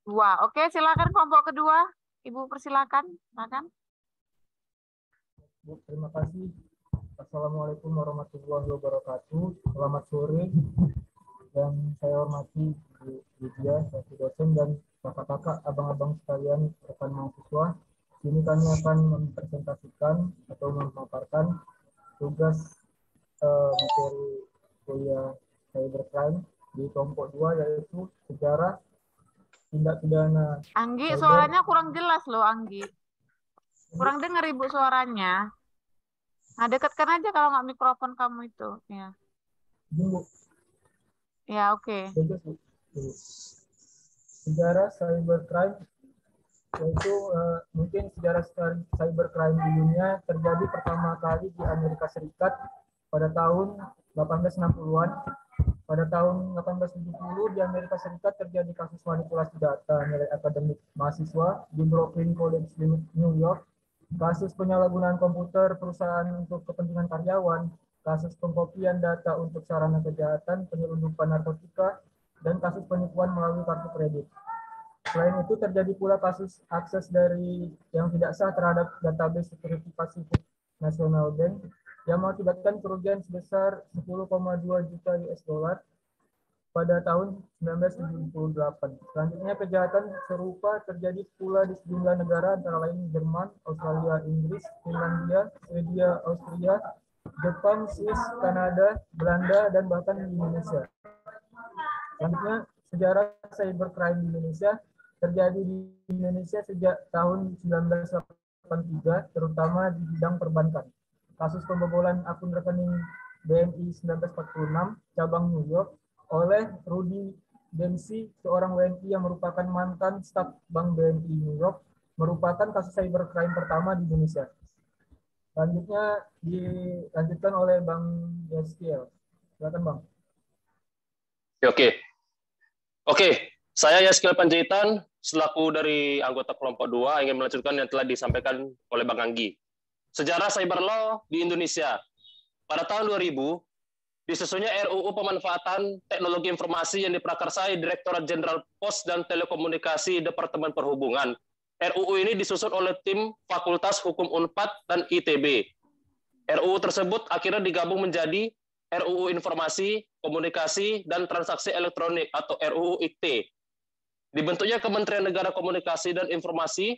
2. Oke, silakan kelompok kedua. Ibu persilakan. Silakan. Bu, terima kasih. Assalamualaikum warahmatullahi wabarakatuh. Selamat sore. Dan saya hormati Bu Lydia, selaku dosen, dan kakak-kakak, abang-abang sekalian, rekan mahasiswa. Sini kami akan mempresentasikan atau memaparkan tugas materi kuliah cybercrime di kelompok 2, yaitu sejarah tindak pidana Anggi, cyber. suaranya kurang jelas loh, Anggi. Kurang dengar Ibu suaranya. Nah, dekatkan aja kalau nggak mikrofon kamu itu. Ya, Bu, ya oke. sejarah cybercrime, yaitu mungkin sejarah cybercrime di dunia terjadi pertama kali di Amerika Serikat pada tahun 1860-an. Pada tahun 1870 di Amerika Serikat terjadi kasus manipulasi data nilai akademik mahasiswa di Brooklyn College di New York, kasus penyalahgunaan komputer perusahaan untuk kepentingan karyawan, kasus pengkopian data untuk sarana kejahatan, penyelundupan narkotika, dan kasus penipuan melalui kartu kredit. Selain itu terjadi pula kasus akses dari yang tidak sah terhadap database security Pacific National Bank yang mengakibatkan kerugian sebesar 10,2 juta US dollar pada tahun 1978. Selanjutnya kejahatan serupa terjadi pula di sejumlah negara antara lain Jerman, Australia, Inggris, Finlandia, Swedia, Austria, Jepang, Swiss, Kanada, Belanda, dan bahkan di Indonesia. Selanjutnya sejarah cybercrime di Indonesia terjadi di Indonesia sejak tahun 1983, terutama di bidang perbankan. Kasus pembobolan akun rekening BNI 1946 cabang New York oleh Rudy Dempsey, seorang WNI yang merupakan mantan staf Bank BNI New York, merupakan kasus cybercrime pertama di Indonesia. Selanjutnya dilanjutkan oleh Bang Yeskiel. Silakan Bang. Oke, saya Yaskil Panjaitan, selaku dari anggota kelompok 2, ingin melanjutkan yang telah disampaikan oleh Bang Anggi. Sejarah cyber law di Indonesia. Pada tahun 2000, disusunnya RUU Pemanfaatan Teknologi Informasi yang diprakarsai Direktorat Jenderal Pos dan Telekomunikasi Departemen Perhubungan. RUU ini disusun oleh tim Fakultas Hukum Unpad dan ITB. RUU tersebut akhirnya digabung menjadi RUU Informasi, Komunikasi, dan Transaksi Elektronik atau RUU IKT. Dibentuknya Kementerian Negara Komunikasi dan Informasi,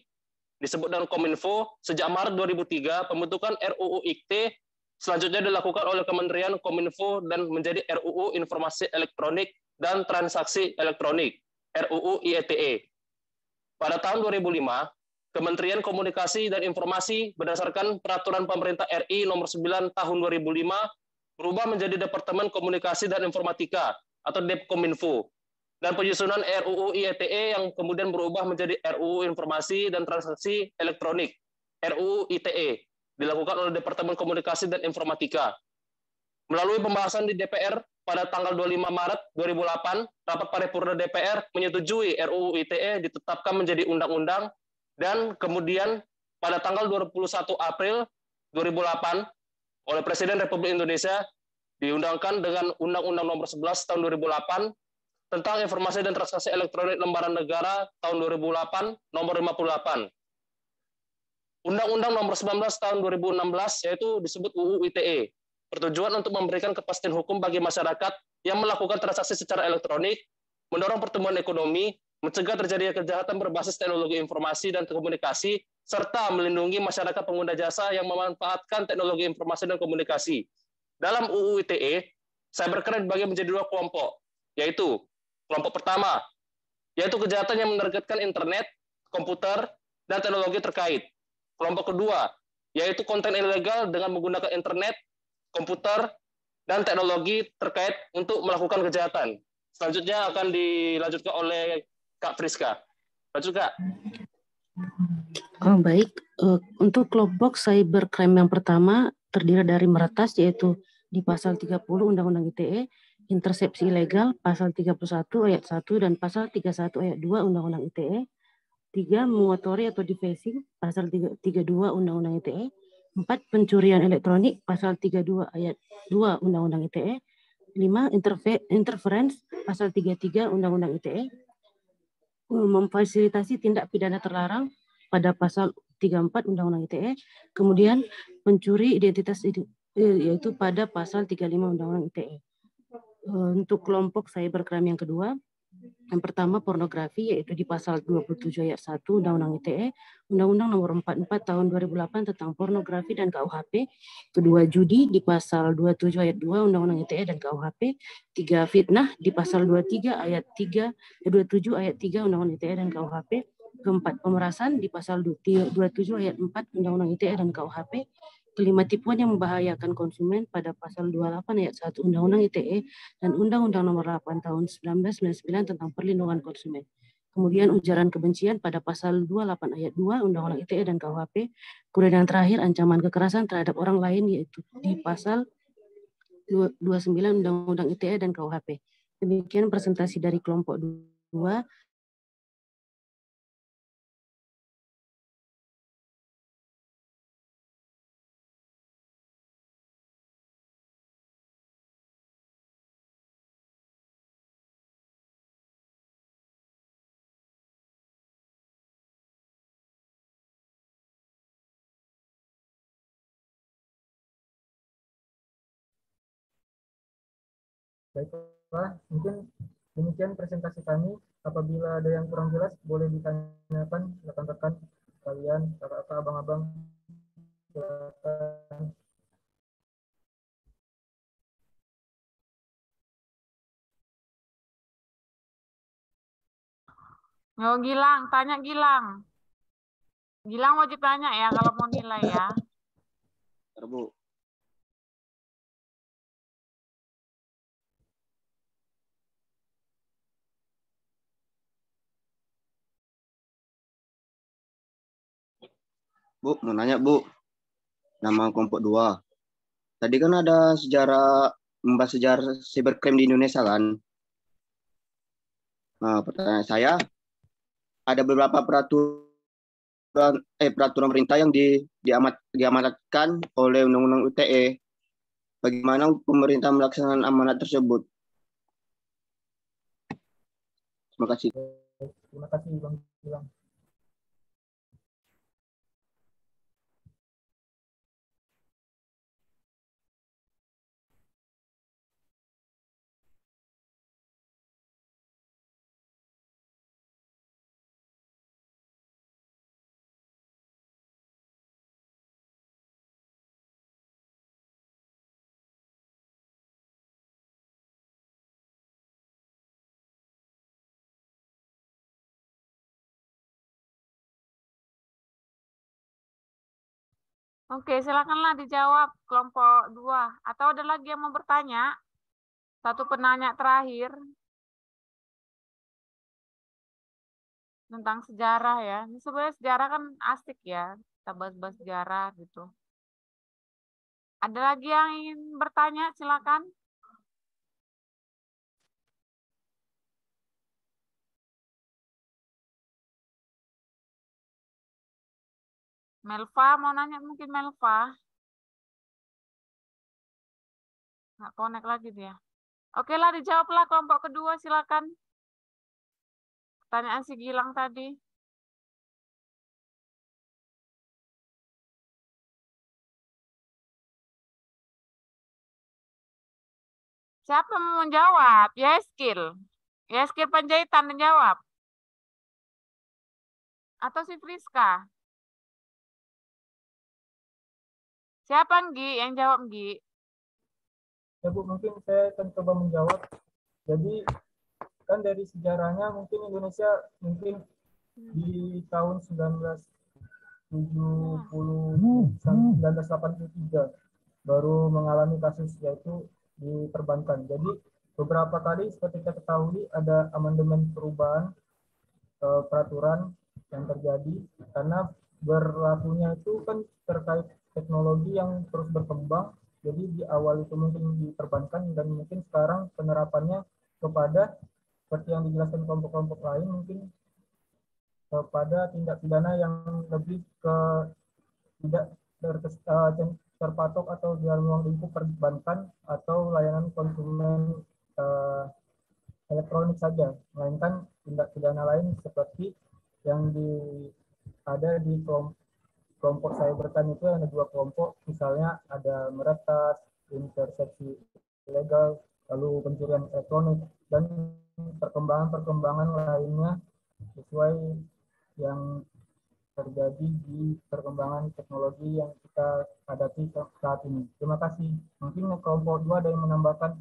disebut dengan Kominfo, sejak Maret 2003, pembentukan RUU IKT selanjutnya dilakukan oleh Kementerian Kominfo dan menjadi RUU Informasi Elektronik dan Transaksi Elektronik, RUU IETE. Pada tahun 2005, Kementerian Komunikasi dan Informasi berdasarkan Peraturan Pemerintah RI Nomor 9 Tahun 2005 berubah menjadi Departemen Komunikasi dan Informatika atau Depkominfo, dan penyusunan RUU IETE yang kemudian berubah menjadi RUU Informasi dan Transaksi Elektronik, RUU ITE, dilakukan oleh Departemen Komunikasi dan Informatika. Melalui pembahasan di DPR pada tanggal 25 Maret 2008, rapat paripurna DPR menyetujui RUU ITE ditetapkan menjadi undang-undang, dan kemudian pada tanggal 21 April 2008 oleh Presiden Republik Indonesia diundangkan dengan Undang-Undang Nomor 11 Tahun 2008 tentang Informasi dan Transaksi Elektronik Lembaran Negara Tahun 2008 Nomor 58. Undang-Undang Nomor 19 Tahun 2016 yaitu disebut UU ITE, bertujuan untuk memberikan kepastian hukum bagi masyarakat yang melakukan transaksi secara elektronik, mendorong pertumbuhan ekonomi, mencegah terjadinya kejahatan berbasis teknologi informasi dan komunikasi, serta melindungi masyarakat pengguna jasa yang memanfaatkan teknologi informasi dan komunikasi. Dalam UU ITE, cybercrime dibagi menjadi 2 kelompok, yaitu kelompok pertama, yaitu kejahatan yang menargetkan internet, komputer, dan teknologi terkait. Kelompok kedua, yaitu konten ilegal dengan menggunakan internet, komputer, dan teknologi terkait untuk melakukan kejahatan. Selanjutnya akan dilanjutkan oleh Kak Friska. Lanjut, Kak. Oh, baik. Untuk kelompok cybercrime yang pertama terdiri dari meretas, yaitu di pasal 30 Undang-Undang ITE, intersepsi ilegal pasal 31 ayat 1 dan pasal 31 ayat 2 Undang-Undang ITE. 3. Mengotori atau defacing pasal 32 Undang-Undang ITE. 4. Pencurian elektronik pasal 32 ayat 2 Undang-Undang ITE. 5. Interference pasal 33 Undang-Undang ITE. memfasilitasi tindak pidana terlarang pada pasal 34 Undang-Undang ITE, kemudian pencuri identitas yaitu pada pasal 35 Undang-Undang ITE. Untuk kelompok cybercrime yang kedua, yang pertama pornografi yaitu di pasal 27 ayat 1 Undang-Undang ITE, Undang-Undang nomor 44 tahun 2008 tentang pornografi dan KUHP. Kedua, judi di pasal 27 ayat 2 Undang-Undang ITE dan KUHP. Tiga, fitnah di pasal 27 ayat 3 Undang-Undang ITE dan KUHP. Keempat, pemerasan di pasal 27 ayat 4 Undang-Undang ITE dan KUHP. Kelima, tipuan yang membahayakan konsumen pada pasal 28 ayat 1 Undang-Undang ITE dan Undang-Undang nomor 8 tahun 1999 tentang perlindungan konsumen. Kemudian ujaran kebencian pada pasal 28 ayat 2 Undang-Undang ITE dan KUHP. Kemudian yang terakhir ancaman kekerasan terhadap orang lain yaitu di pasal 29 Undang-Undang ITE dan KUHP. Demikian presentasi dari kelompok 2. Baiklah, mungkin demikian presentasi kami. Apabila ada yang kurang jelas, boleh ditanyakan rekan-rekan kalian, kakak-kakak, abang-abang. Silakan. Oh, Gilang, tanya Gilang. Gilang wajib tanya ya kalau mau nilai ya. Bu. Bu, mau nanya Bu, nama kelompok 2. Tadi kan ada membahas sejarah cybercrime di Indonesia kan. Nah, pertanyaan saya, ada beberapa peraturan pemerintah yang diamanatkan oleh Undang-Undang ITE. Bagaimana pemerintah melaksanakan amanat tersebut? Terima kasih. Terima kasih Bang Gilang. Oke, silakanlah dijawab kelompok 2. Atau ada lagi yang mau bertanya? Satu penanya terakhir tentang sejarah ya. Ini sebenarnya sejarah kan asik ya. Kita bahas-bahas sejarah gitu. Ada lagi yang ingin bertanya? Silakan. Melva mau nanya mungkin Melva. Nggak connect lagi dia. Oke lah dijawablah kelompok kedua silakan. Pertanyaan si Gilang tadi. Siapa mau menjawab? Yeskil Panjaitan menjawab. Atau si Friska? Siapa Nggi yang jawab Nggi? Ya Bu, mungkin saya akan coba menjawab. Jadi kan dari sejarahnya mungkin Indonesia mungkin di tahun 1983 baru mengalami kasus yaitu di perbankan. Jadi beberapa kali seperti kita ketahui ada amandemen perubahan peraturan yang terjadi karena berlakunya itu kan terkait teknologi yang terus berkembang. Jadi di awal itu mungkin di perbankan dan mungkin sekarang penerapannya kepada seperti yang dijelaskan kelompok-kelompok lain mungkin kepada tindak pidana yang lebih ke tidak terpatok atau di ruang lingkup perbankan atau layanan konsumen elektronik saja, melainkan tindak pidana lain seperti yang ada di kelompok cybercrime itu ada 2 kelompok, misalnya ada meretas, intersepsi ilegal, lalu pencurian elektronik, dan perkembangan lainnya sesuai yang terjadi di perkembangan teknologi yang kita hadapi saat ini. Terima kasih. Mungkin kelompok 2 ada yang menambahkan.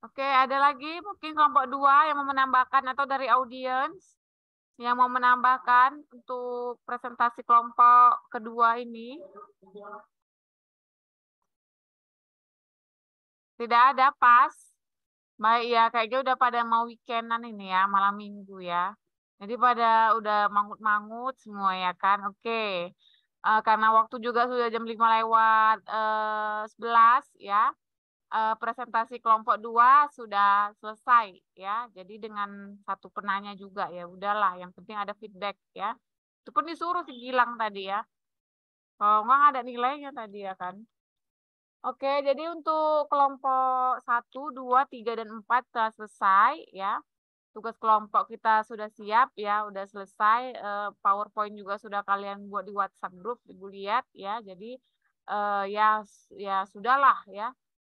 Oke, ada lagi mungkin kelompok 2 yang mau menambahkan atau dari audiens yang mau menambahkan untuk presentasi kelompok kedua ini? Tidak ada, pas. Baik ya, kayaknya udah pada mau weekendan ini ya, malam minggu ya. Jadi pada udah mangut-mangut semua ya kan. Oke. Karena waktu juga sudah jam 5 lewat 11 ya. Presentasi kelompok 2 sudah selesai ya. Jadi dengan satu penanya juga ya. Udahlah, yang penting ada feedback ya. Itu pun disuruh si Gilang tadi ya. Kalau nggak ada nilainya tadi ya kan. Oke, jadi untuk kelompok 1, 2, 3, dan 4 telah selesai ya. Tugas kelompok kita sudah siap ya, udah selesai. PowerPoint juga sudah kalian buat di WhatsApp group, Ibu lihat ya. Jadi ya sudahlah ya.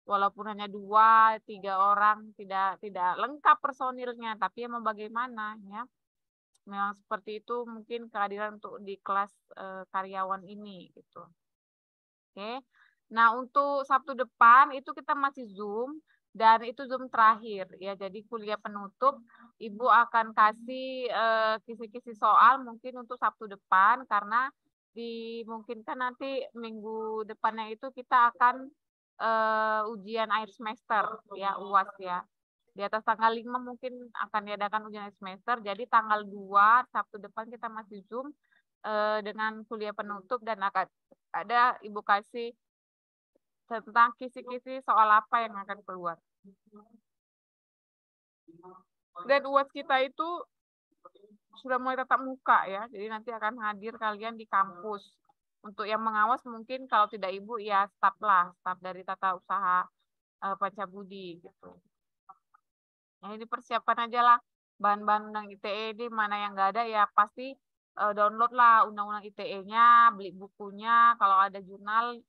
Walaupun hanya 2, 3 orang tidak lengkap personilnya, tapi emang bagaimana ya. Memang seperti itu mungkin kehadiran untuk di kelas karyawan ini gitu. Oke. Nah, untuk Sabtu depan itu kita masih Zoom dan itu Zoom terakhir ya. Jadi kuliah penutup Ibu akan kasih kisi-kisi soal mungkin untuk Sabtu depan karena dimungkinkan nanti minggu depannya itu kita akan ujian akhir semester ya, UAS ya. Di atas tanggal 5 mungkin akan diadakan ujian akhir semester. Jadi tanggal 2 Sabtu depan kita masih Zoom dengan kuliah penutup dan akan ada Ibu kasih tentang kisi-kisi soal apa yang akan keluar. Dan UAS kita itu sudah mulai tatap muka ya, jadi nanti akan hadir kalian di kampus. Untuk yang mengawas mungkin kalau tidak Ibu ya staf lah, staf dari tata usaha Pancabudi gitu. Nah, ini persiapan aja lah bahan-bahan undang ITE di mana yang nggak ada ya pasti download lah undang-undang ITE-nya, beli bukunya, kalau ada jurnal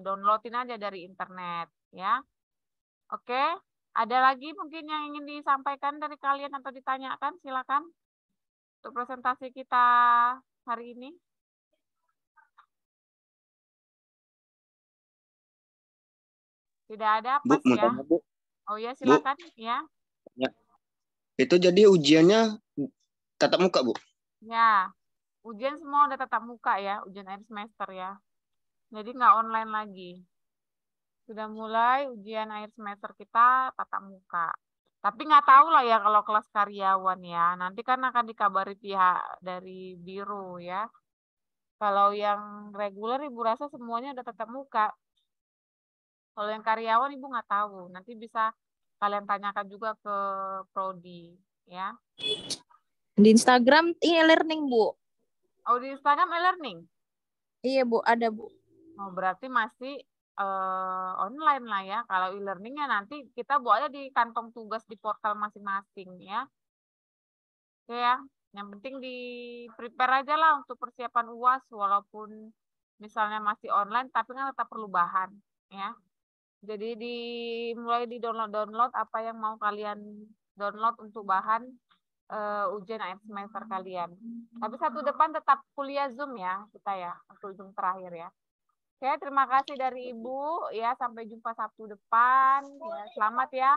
downloadin aja dari internet ya. Oke, ada lagi mungkin yang ingin disampaikan dari kalian atau ditanyakan, silakan untuk presentasi kita hari ini. Tidak ada, Bu, pas mau ya. tanya, Bu. Oh ya, silakan ya. Ya. Itu jadi ujiannya tatap muka, Bu? Ya, ujian semua udah tatap muka ya, ujian akhir semester ya. Jadi nggak online lagi. Sudah mulai ujian akhir semester kita tatap muka. Tapi nggak tahu lah ya kalau kelas karyawan ya. Nanti kan akan dikabari pihak dari biro ya. Kalau yang reguler Ibu rasa semuanya udah tatap muka. Kalau yang karyawan Ibu nggak tahu. Nanti bisa kalian tanyakan juga ke prodi ya. Di Instagram ini learning, Bu. Oh, di Instagram e-learning? Iya, Bu, ada, Bu. Oh, berarti masih online lah ya. Kalau e-learningnya nanti kita buat aja di kantong tugas di portal masing-masing ya. Oke ya. Yang penting di prepare aja lah untuk persiapan UAS walaupun misalnya masih online tapi kan tetap perlu bahan ya. Jadi mulai di download apa yang mau kalian download untuk bahan ujian akhir semester kalian. Tapi Sabtu depan tetap kuliah Zoom ya kita ya, untuk Zoom terakhir ya. Oke, terima kasih dari Ibu ya. Sampai jumpa Sabtu depan. Ya, selamat ya.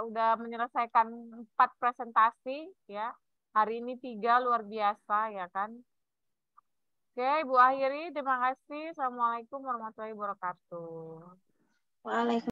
Udah menyelesaikan 4 presentasi ya. Hari ini 3 luar biasa ya kan. Oke, Ibu akhiri. Terima kasih. Assalamualaikum warahmatullahi wabarakatuh. Waalaikumsalam.